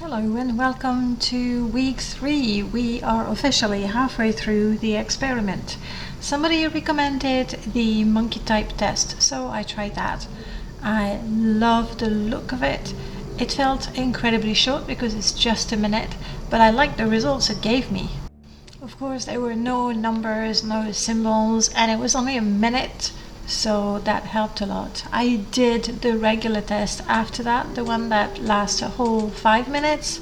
Hello and welcome to week 3. We are officially halfway through the experiment. Somebody recommended the monkey type test, so I tried that. I love the look of it. It felt incredibly short because it's just a minute, but I liked the results it gave me. Of course, there were no numbers, no symbols, and it was only a minute, so that helped a lot. I did the regular test after that, the one that lasts a whole 5 minutes.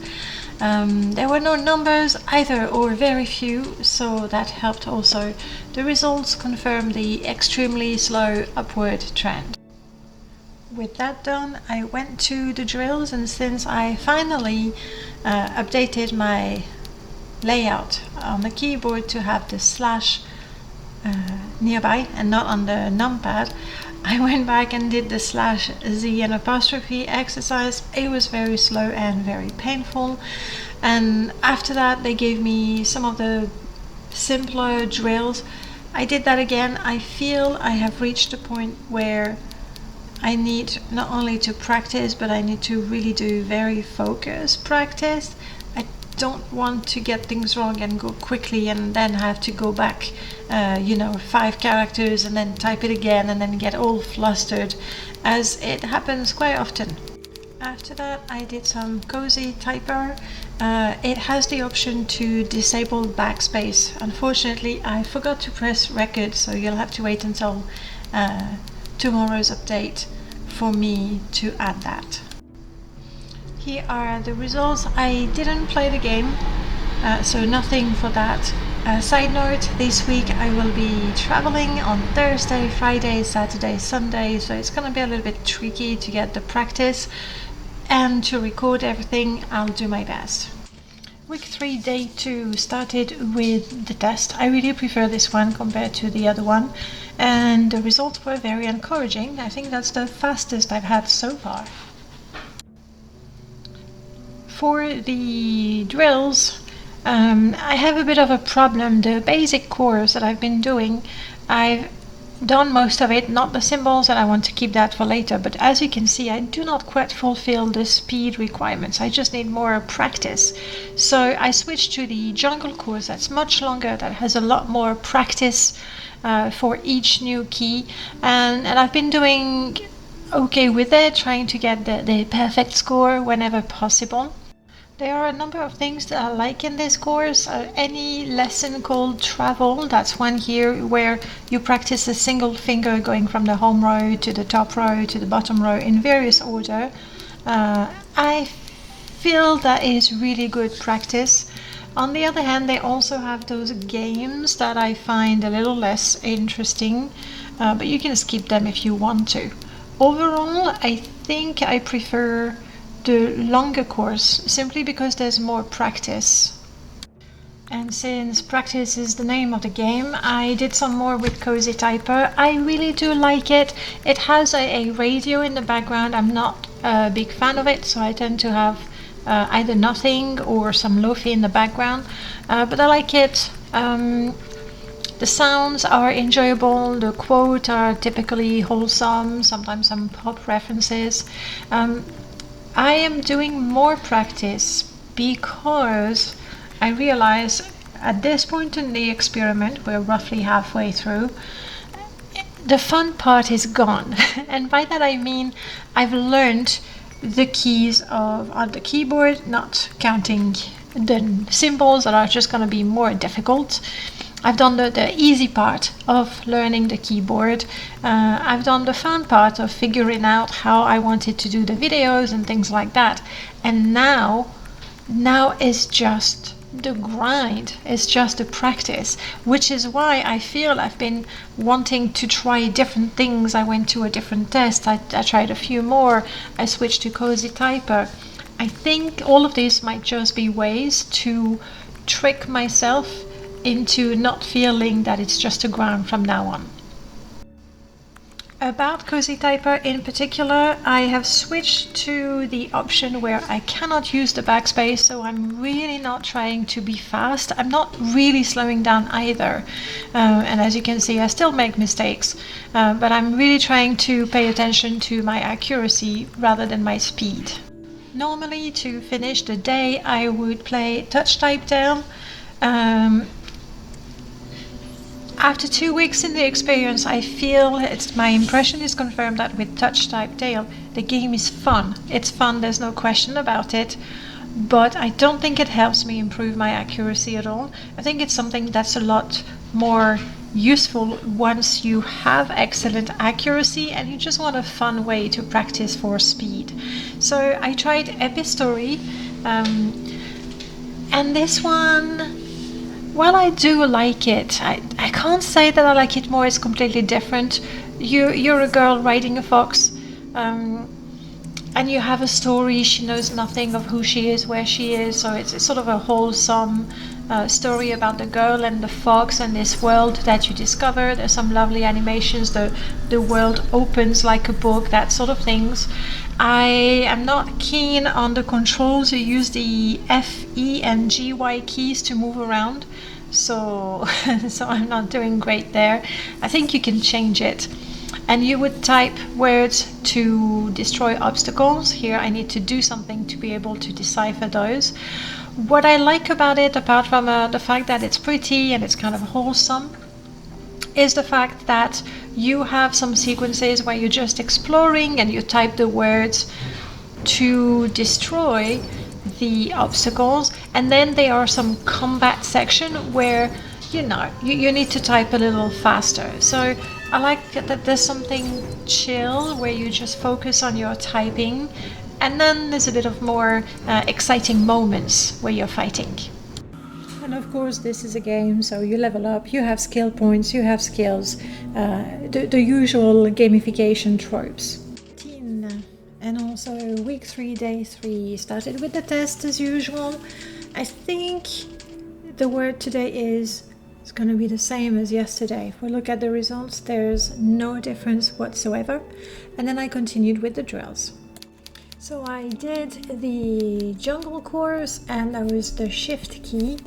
There were no numbers either, or very few, so that helped also. The results confirmed the extremely slow upward trend. With that done, I went to the drills, and since I finally updated my layout on the keyboard to have the slash nearby and not on the numpad, I went back and did the slash z and apostrophe exercise. It was very slow and very painful, and after that they gave me some of the simpler drills. I did that again. I feel I have reached a point where I need not only to practice, but I need to really do very focused practice. I don't want to get things wrong and go quickly and then have to go back 5 characters and then type it again and then get all flustered, as it happens quite often. After that I did some Cozy Typer. It has the option to disable backspace. Unfortunately I forgot to press record, so you'll have to wait until tomorrow's update for me to add that. Here are the results. I didn't play the game, so nothing for that. Side note, this week I will be traveling on Thursday, Friday, Saturday, Sunday, so it's gonna be a little bit tricky to get the practice and to record everything. I'll do my best. Week 3, day 2 started with the test. I really prefer this one compared to the other one, and the results were very encouraging. I think that's the fastest I've had so far. For the drills, I have a bit of a problem. The basic course that I've been doing, I've done most of it, not the symbols, and I want to keep that for later, but as you can see I do not quite fulfill the speed requirements. I just need more practice, so I switched to the jungle course. That's much longer, that has a lot more practice for each new key, and I've been doing okay with it, trying to get the perfect score whenever possible. There are a number of things that I like in this course. Any lesson called Travel, that's one here where you practice a single finger going from the home row to the top row to the bottom row in various order. I feel that is really good practice. On the other hand, they also have those games that I find a little less interesting, but you can skip them if you want to. Overall, I think I prefer the longer course simply because there's more practice. And since practice is the name of the game, I did some more with Cozy Typer. I really do like it. It has a radio in the background. I'm not a big fan of it, so I tend to have either nothing or some lo-fi in the background, but I like it. The sounds are enjoyable, the quotes are typically wholesome, sometimes some pop references. I am doing more practice because I realize at this point in the experiment, we're roughly halfway through, the fun part is gone. And by that I mean I've learned the keys on the keyboard, not counting the symbols that are just going to be more difficult. I've done the easy part of learning the keyboard. I've done the fun part of figuring out how I wanted to do the videos and things like that. And now it's just the grind. It's just the practice, which is why I feel I've been wanting to try different things. I went to a different test. I tried a few more. I switched to Cozy Typer. I think all of these might just be ways to trick myself into not feeling that it's just a grind from now on. About Cozy Typer in particular, I have switched to the option where I cannot use the backspace, so I'm really not trying to be fast. I'm not really slowing down either, and as you can see I still make mistakes, but I'm really trying to pay attention to my accuracy rather than my speed. Normally, to finish the day, I would play Touch Type Dale. Um, After 2 weeks in the experience, I feel my impression is confirmed that with Touch Type Dale, the game is fun. It's fun, there's no question about it. But I don't think it helps me improve my accuracy at all. I think it's something that's a lot more useful once you have excellent accuracy and you just want a fun way to practice for speed. So I tried Epistory, and this one, well, I do like it. I can't say that I like it more. It's completely different. You're a girl riding a fox, and you have a story. She knows nothing of who she is, where she is. So it's sort of a wholesome story about the girl and the fox and this world that you discover. There's some lovely animations. The world opens like a book, that sort of things. I am not keen on the controls. You use the F, E, and G, Y keys to move around. So I'm not doing great there. I think you can change it. And you would type words to destroy obstacles. Here I need to do something to be able to decipher those. What I like about it, apart from the fact that it's pretty and it's kind of wholesome, is the fact that you have some sequences where you're just exploring and you type the words to destroy the obstacles, and then there are some combat section where you need to type a little faster. So I like that there's something chill where you just focus on your typing, and then there's a bit of more exciting moments where you're fighting. And of course, this is a game, so you level up, you have skill points, you have skills, the usual gamification tropes. And also week 3, day 3, started with the test as usual. I think the word today is going to be the same as yesterday. If we look at the results, there's no difference whatsoever. And then I continued with the drills. So I did the jungle course, and that was the shift key.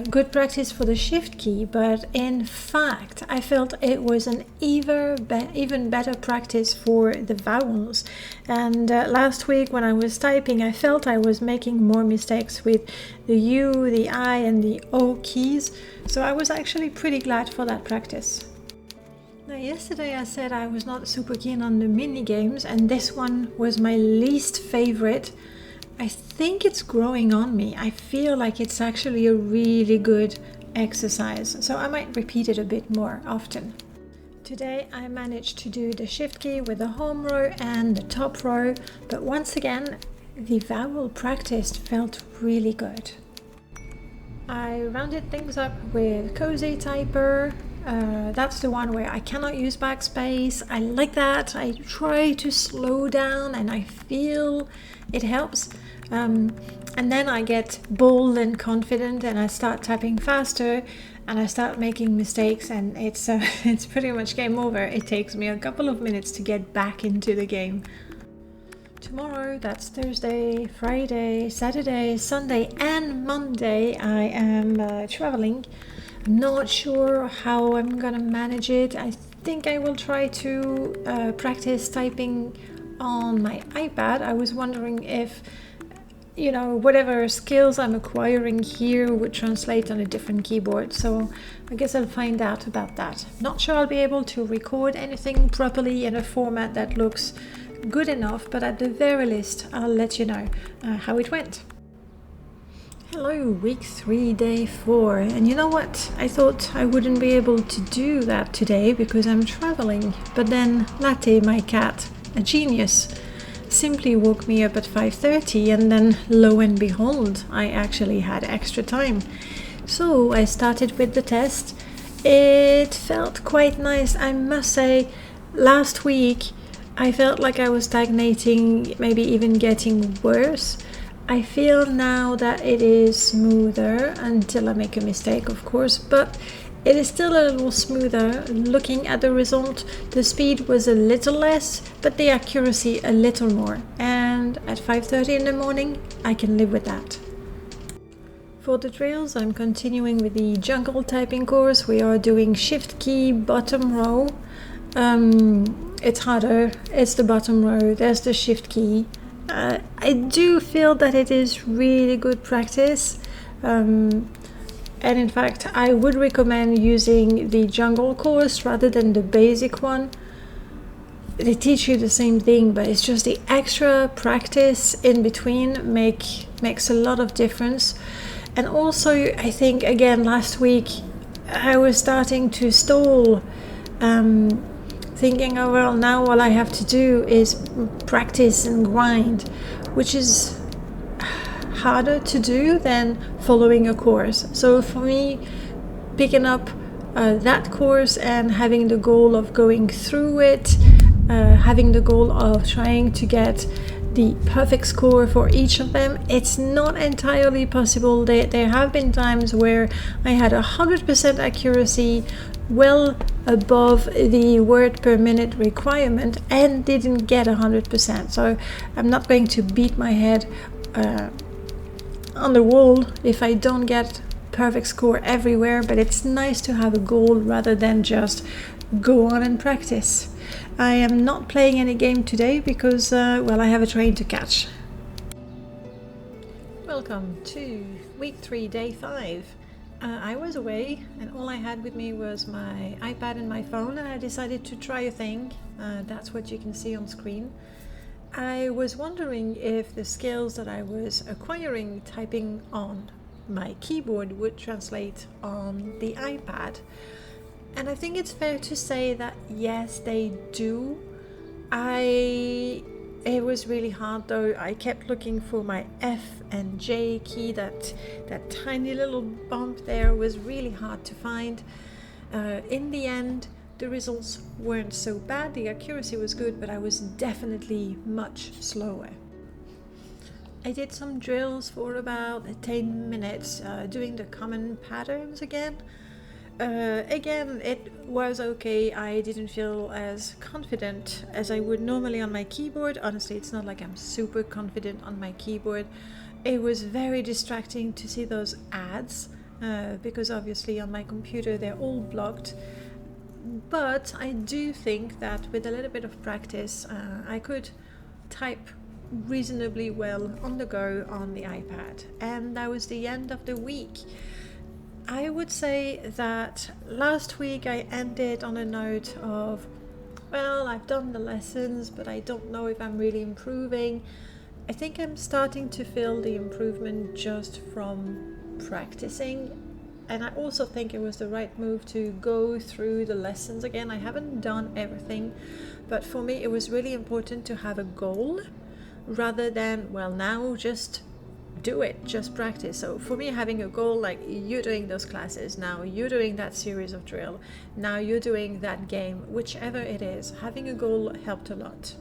Good practice for the shift key, but in fact I felt it was an even better practice for the vowels. And last week when I was typing, I felt I was making more mistakes with the U, the I, and the O keys, so I was actually pretty glad for that practice. Now, yesterday I said I was not super keen on the mini games, and this one was my least favorite. I think it's growing on me. I feel like it's actually a really good exercise, so I might repeat it a bit more often. Today I managed to do the shift key with the home row and the top row, but once again the vowel practice felt really good. I rounded things up with Cozy Typer. That's the one where I cannot use backspace. I like that. I try to slow down and I feel it helps. And then I get bold and confident and I start typing faster and I start making mistakes, and it's pretty much game over. It takes me a couple of minutes to get back into the game. Tomorrow, that's Thursday, Friday, Saturday, Sunday and Monday, I am traveling. I'm not sure how I'm gonna manage it. I think I will try to practice typing on my iPad. I was wondering if whatever skills I'm acquiring here would translate on a different keyboard, so I guess I'll find out about that. Not sure I'll be able to record anything properly in a format that looks good enough, but at the very least I'll let you know how it went. Hello, week 3, day 4, and you know what? I thought I wouldn't be able to do that today because I'm traveling, but then Latte, my cat, a genius, simply woke me up at 5:30, and then lo and behold, I actually had extra time. So I started with the test. It felt quite nice, I must say. Last week I felt like I was stagnating, maybe even getting worse. I feel now that it is smoother, until I make a mistake, of course, but it is still a little smoother. Looking at the result, the speed was a little less, but the accuracy a little more. And at 5:30 in the morning, I can live with that. For the drills, I'm continuing with the jungle typing course. We are doing shift key, bottom row. It's harder. It's the bottom row. There's the shift key. I do feel that it is really good practice. And in fact, I would recommend using the jungle course rather than the basic one. They teach you the same thing, but it's just the extra practice in between makes a lot of difference. And also, I think, again, last week, I was starting to stall, thinking, oh, well, now all I have to do is practice and grind, which is harder to do than following a course. So for me, picking up that course and having the goal of going through it, having the goal of trying to get the perfect score for each of them, it's not entirely possible. There have been times where I had 100% accuracy, well above the word per minute requirement, and didn't get 100%. So I'm not going to beat my head on the wall if I don't get perfect score everywhere, but it's nice to have a goal rather than just go on and practice. I am not playing any game today because, well, I have a train to catch. Welcome to week 3, day 5. I was away and all I had with me was my iPad and my phone, and I decided to try a thing. That's what you can see on screen. I was wondering if the skills that I was acquiring typing on my keyboard would translate on the iPad. And I think it's fair to say that yes, they do. It was really hard though. I kept looking for my F and J key. That tiny little bump there was really hard to find. In the end, the results weren't so bad. The accuracy was good, but I was definitely much slower. I did some drills for about 10 minutes, doing the common patterns again. Again, it was okay. I didn't feel as confident as I would normally on my keyboard. Honestly, it's not like I'm super confident on my keyboard. It was very distracting to see those ads, because obviously on my computer they're all blocked. But I do think that with a little bit of practice, I could type reasonably well on the go on the iPad. And that was the end of the week. I would say that last week I ended on a note of, well, I've done the lessons, but I don't know if I'm really improving. I think I'm starting to feel the improvement just from practicing. And I also think it was the right move to go through the lessons again. I haven't done everything, but for me it was really important to have a goal rather than, well, now just do it, just practice. So for me, having a goal, like you're doing those classes, now you're doing that series of drill, now you're doing that game, whichever it is, having a goal helped a lot.